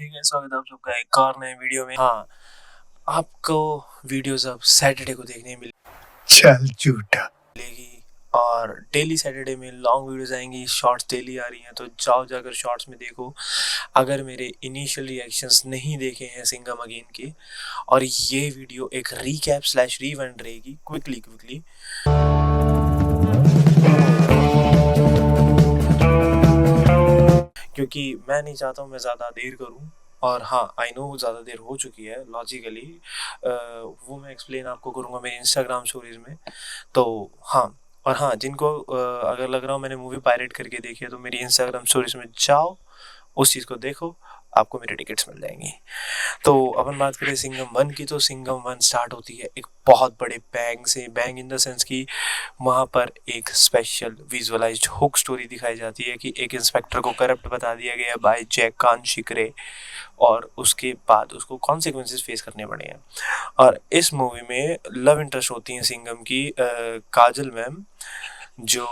Hey guys, स्वागत है आप सबका एक और नए वीडियो में। हाँ, आपको वीडियोस अब सैटरडे को देखने चल झूठा। मिलेगी और डेली सैटरडे में लॉन्ग वीडियोस आएंगी, शॉर्ट्स डेली आ रही हैं, तो जाओ जाकर शॉर्ट्स में देखो। अगर मेरे इनिशियल रिएक्शंस नहीं देखे हैं सिंघम अगेन के, और ये वीडियो एक रीकैप स्लैश रीवाइंड रहेगी क्विकली क्योंकि मैं नहीं चाहता हूँ मैं ज़्यादा देर करूँ। और हाँ, आई नो ज़्यादा देर हो चुकी है लॉजिकली, वो मैं एक्सप्लेन आपको करूँगा मेरे इंस्टाग्राम स्टोरीज में। तो हाँ, और हाँ, जिनको अगर लग रहा हो मैंने मूवी पायरेट करके देखी है तो मेरी इंस्टाग्राम स्टोरीज में जाओ, उस चीज़ को देखो, आपको मेरे टिकट्स मिल जाएंगी। तो अपन बात करें सिंघम वन की, तो सिंघम वन स्टार्ट होती है एक बहुत बड़े बैंग से। बैंग इन द सेंस कि वहाँ पर एक स्पेशल विजुअलाइज्ड हुक स्टोरी दिखाई जाती है कि एक इंस्पेक्टर को करप्ट बता दिया गया बाय जैक कान शिकरे, और उसके बाद उसको कॉन्सिक्वेंसेस फेस करने पड़े हैं। और इस मूवी में लव इंटरेस्ट होती हैं सिंघम की काजल मैम, जो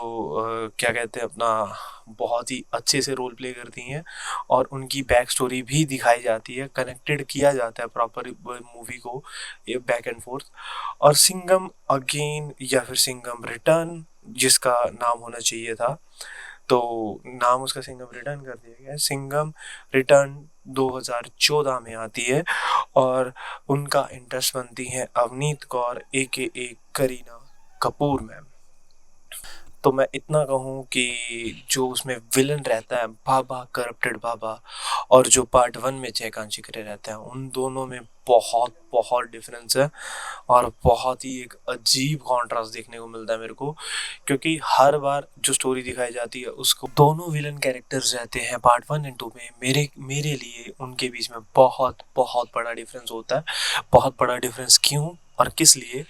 क्या कहते हैं अपना बहुत ही अच्छे से रोल प्ले करती हैं, और उनकी बैक स्टोरी भी दिखाई जाती है, कनेक्टेड किया जाता है प्रॉपर मूवी को, ये बैक एंड फोर्थ। और सिंघम अगेन या फिर सिंघम रिटर्न, जिसका नाम होना चाहिए था, तो नाम उसका सिंघम रिटर्न कर दिया गया है। सिंघम रिटर्न 2014 में आती है, और उनका इंटरेस्ट बनती है अवनीत कौर ए करीना कपूर मैम। तो मैं इतना कहूँ कि जो उसमें विलन रहता है बाबा, करप्टेड बाबा, और जो पार्ट वन में जयकांत शिकरे रहते हैं, उन दोनों में बहुत बहुत डिफरेंस है, और बहुत ही एक अजीब कॉन्ट्रास्ट देखने को मिलता है मेरे को। क्योंकि हर बार जो स्टोरी दिखाई जाती है उसको दोनों विलन कैरेक्टर्स रहते हैं पार्ट वन एंड टू में, मेरे लिए उनके बीच में बहुत बहुत बड़ा डिफरेंस होता है। बहुत बड़ा डिफरेंस क्यों और किस लिए,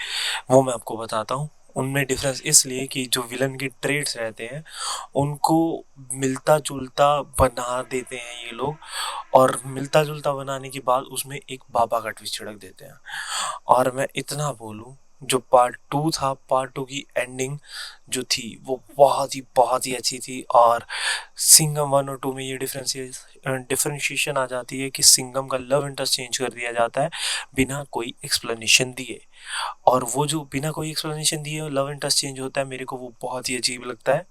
वो मैं आपको बताता हूँ। उनमें डिफरेंस इसलिए कि जो विलन के ट्रेड्स रहते हैं उनको मिलता जुलता बना देते हैं ये लोग, और मिलता जुलता बनाने के बाद उसमें एक बाबा का ट्विस्ट छिड़क देते हैं। और मैं इतना बोलूं, जो पार्ट टू था, पार्ट टू की एंडिंग जो थी वो बहुत ही अच्छी थी। और सिंघम वन और टू में ये डिफरेंशिएशन आ जाती है कि सिंघम का लव इंटरेस्ट चेंज कर दिया जाता है बिना कोई एक्सप्लेनेशन दिए, और वो जो बिना कोई एक्सप्लेनेशन दिए लव इंटरेस्ट चेंज होता है, मेरे को वो बहुत ही अजीब लगता है।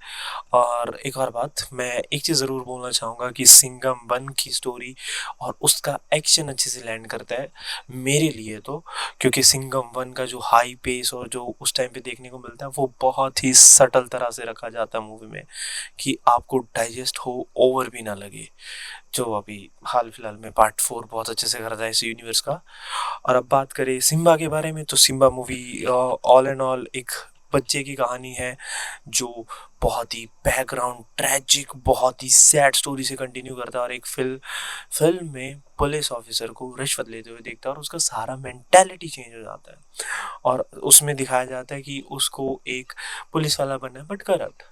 और एक और बात, मैं एक चीज़ ज़रूर बोलना चाहूँगा कि सिंघम वन की स्टोरी और उसका एक्शन अच्छे से लैंड करता है मेरे लिए तो। क्योंकि सिंघम वन का जो हाई पेस और जो उस टाइम पे देखने को मिलता है वो बहुत ही सटल तरह से रखा जाता है मूवी में, कि आपको डाइजेस्ट हो, ओवर भी ना लगे। जो अभी हाल फिलहाल में पार्ट फोर बहुत अच्छे से कर रहा है इस यूनिवर्स का। और अब बात करें सिम्बा के बारे में, तो Simba movie all and all एक बच्चे की कहानी है जो बहुत ही बैकग्राउंड ट्रैजिक, बहुत ही सैड स्टोरी से कंटिन्यू करता है, और एक फिल्म में पुलिस ऑफिसर को रिश्वत लेते हुए देखता है, और उसका सारा मेंटालिटी चेंज हो जाता है। और उसमें दिखाया जाता है कि उसको एक पुलिस वाला बनना है बट करप्ट,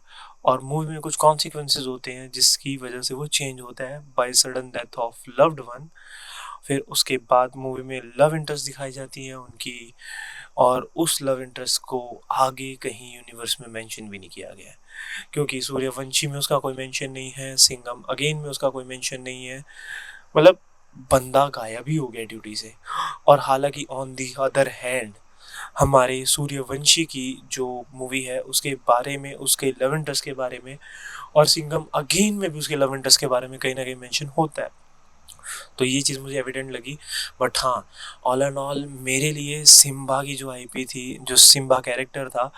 और मूवी में कुछ कॉन्सिक्वेंसेज होते हैं जिसकी वजह से वो चेंज होता है by sudden death of loved one. फिर उसके बाद मूवी में लव इंटरेस्ट दिखाई जाती है उनकी, और उस लव इंटरेस्ट को आगे कहीं यूनिवर्स में मेंशन भी नहीं किया गया है, क्योंकि सूर्यवंशी में उसका कोई मेंशन नहीं है, सिंघम अगेन में उसका कोई मेंशन नहीं है। मतलब बंदा गायब ही हो गया ड्यूटी से। और हालांकि ऑन दी अदर हैंड, हमारे सूर्यवंशी की जो मूवी है उसके बारे में, उसके लव इंटरेस्ट के बारे में, और सिंघम अगेन में भी उसके लव इंटरेस्ट के बारे में कहीं ना कहीं मेंशन होता है। तो ये चीज़ मुझे एविडेंट लगी। बट हाँ, ऑल एंड ऑल मेरे लिए सिम्बा की जो आईपी थी, जो सिम्बा कैरेक्टर था,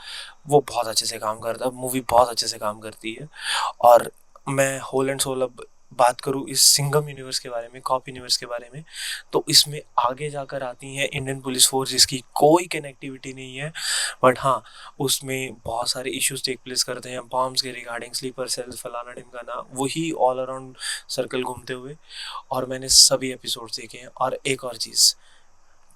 वो बहुत अच्छे से काम करता, मूवी बहुत अच्छे से काम करती है। और मैं होल एंड सोल अब बात करूँ इस सिंघम यूनिवर्स के बारे में, कॉप यूनिवर्स के बारे में, तो इसमें आगे जाकर आती हैं इंडियन पुलिस फोर्स जिसकी कोई कनेक्टिविटी नहीं है। बट हाँ, उसमें बहुत सारे इश्यूज टेक प्लेस करते हैं बॉम्ब्स के रिगार्डिंग, स्लीपर सेल्स, फलाना ढिमकाना, वही ऑल अराउंड सर्कल घूमते हुए। और मैंने सभी एपिसोड देखे हैं। और एक और चीज़,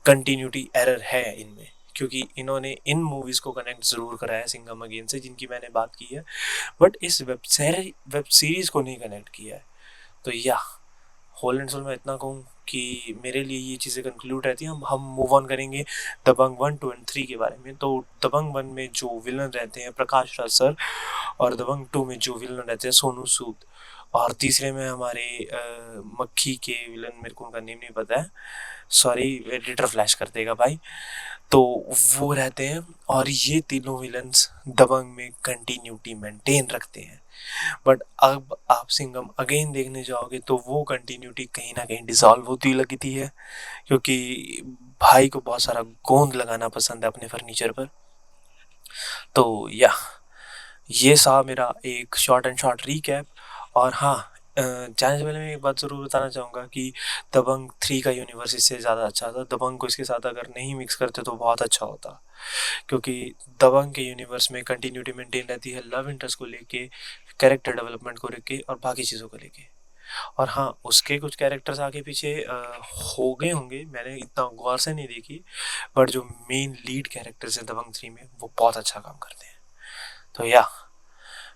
कंटिन्यूटी एरर है इनमें, क्योंकि इन्होंने इन मूवीज को कनेक्ट जरूर कराया सिंघम अगेन से जिनकी मैंने बात की है, बट इस वेब सीरीज को नहीं कनेक्ट किया है। तो या होल एंड सोल में इतना कहूँ कि मेरे लिए ये चीज़ें कंक्लूड रहती हैं। हम मूव ऑन करेंगे दबंग वन टू एंड थ्री के बारे में। तो दबंग वन में जो विलन रहते हैं प्रकाश राज सर, और दबंग टू में जो विलन रहते हैं सोनू सूद, और तीसरे में हमारे मक्खी के विलन, मेरे को उनका नेम नहीं पता है, सॉरी, एडिटर फ्लैश कर देगा भाई। तो वो रहते हैं और ये तीनों विलन्स दबंग में कंटिन्यूटी मेंटेन रखते हैं। बट अब आप सिंघम अगेन देखने जाओगे तो वो कंटिन्यूटी कहीं ना कहीं डिसॉल्व होती लगती है, क्योंकि भाई को बहुत सारा गोंद लगाना पसंद है अपने फर्नीचर पर। तो या ये सा मेरा एक शॉर्ट एंड शॉर्ट रीकैप। और हाँ, जाने से पहले मैं एक बात ज़रूर बताना चाहूँगा कि दबंग 3 का यूनिवर्स इससे ज़्यादा अच्छा था। दबंग को इसके साथ अगर नहीं मिक्स करते तो बहुत अच्छा होता, क्योंकि दबंग के यूनिवर्स में कंटिन्यूटी मेंटेन रहती है लव इंटरेस्ट को लेके, कैरेक्टर डेवलपमेंट को लेके और बाकी चीज़ों को लेके। और हाँ, उसके कुछ कैरेक्टर्स आगे पीछे हो गए होंगे, मैंने इतना गौर से नहीं देखी, बट जो मेन लीड कैरेक्टर्स हैं दबंग 3 में वो बहुत अच्छा काम करते हैं। तो या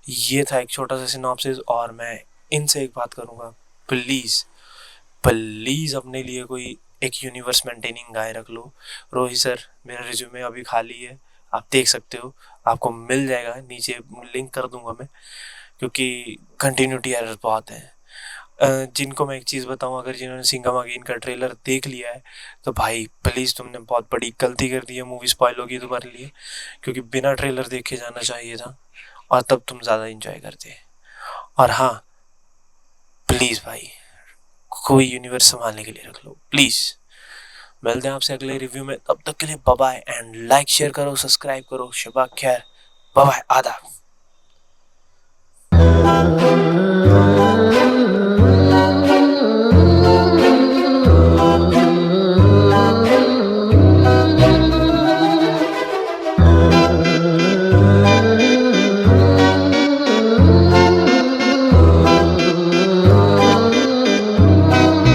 ये था एक छोटा सा सिनॉप्सिस। और मैं इनसे एक बात करूँगा, प्लीज़ प्लीज़ अपने लिए कोई एक यूनिवर्स मेंटेनिंग गाय रख लो। रोहित सर, मेरा रिज्यूमे अभी खाली है, आप देख सकते हो, आपको मिल जाएगा, नीचे लिंक कर दूंगा मैं, क्योंकि कंटिन्यूटी एरर बहुत है। जिनको मैं एक चीज़ बताऊं, अगर जिन्होंने सिंघम अगेन का ट्रेलर देख लिया है तो भाई प्लीज़ तुमने बहुत बड़ी गलती कर दी है, मूवी स्पॉइल होगी तुम्हारे लिए, क्योंकि बिना ट्रेलर देखे जाना चाहिए था और तब तुम ज़्यादा इंजॉय करते। और हाँ, प्लीज़ भाई कोई यूनिवर्स संभालने के लिए रख लो प्लीज़। मिलते हैं आपसे अगले रिव्यू में, तब तक के लिए bye bye, and like share करो, सब्सक्राइब करो, शबा खैर, बाय बाय, आदाब।